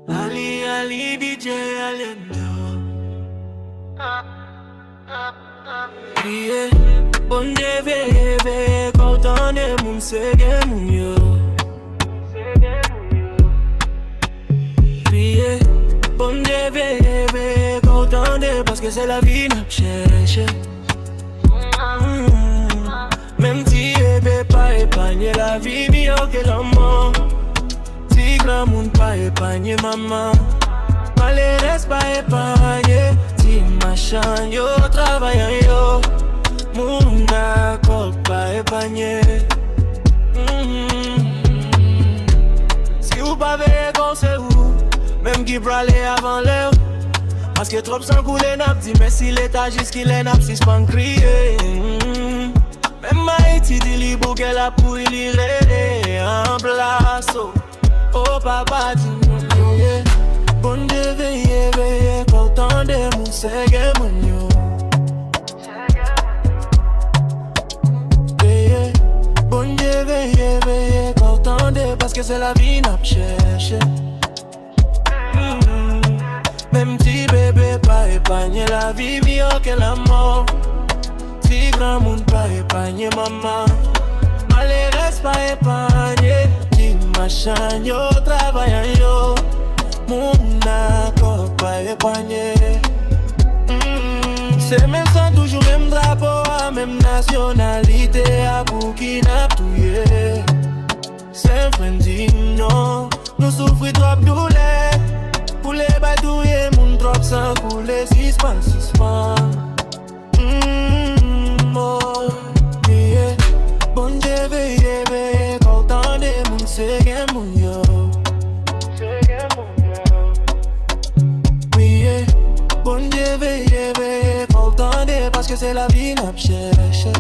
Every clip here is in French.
Ali DJ Alendo. Priye, bon Dieu veye content de moun sege moun yo. Priye, bon Dieu veye content de parce que c'est la vie n'a cherché. Même si bébé pas épargné la vie mieux que la mort. Si grand monde pas épargné maman. Malé reste pas épargné. Si machin yo travaillant yo. Moun d'accord pas épargné. Si vous pas veillez comme c'est vous. Même qui bralé avant l'heure. Parce que trop sans couler n'a dit mais si l'état jusqu'il est n'a si pas crier. Même Haïti dit libre qu'elle a pour y lire en place. Oh papa dit yeah. Bon Dieu veille content de mon sege mon yo. Yeah. Bon Dieu veille content de parce que c'est la vie n'a cherché. Même si bébé pas épargné la vie mieux que la mort. Si grand monde pas épargné maman. Malé reste pas épargné. Si machin yo travaillant yo. Mon accord pas épargné. C'est même sang toujours même drapeau. Même nationalité à Burkina touye. C'est friendly non. Nous souffrons trop douleur. Pour les badouiller mon trop sans couler. Suspens. Oh, yeah. Bon Dieu veille content de mon sege mon yo. Oui, yeah. Bon Dieu veille content de parce que c'est la vie n'a cherché.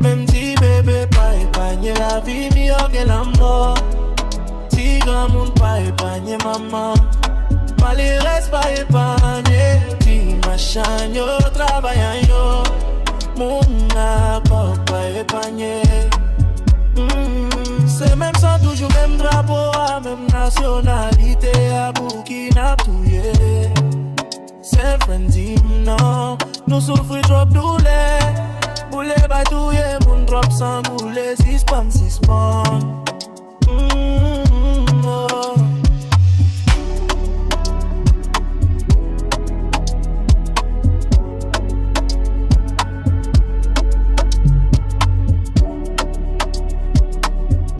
Même si bébé pas épargné la vie mieux que la mort. Si grand monde pas épargné maman. Malé reste pas épargné. Si machin yo travaillant yo. Mon accord pas épargné. C'est même sans toujours même drapeau. Même nationalité à Burkina touye. C'est friendly non. Nous souffrons trop douleur. Pour les batouiller mon drop sans bouler. Suspens.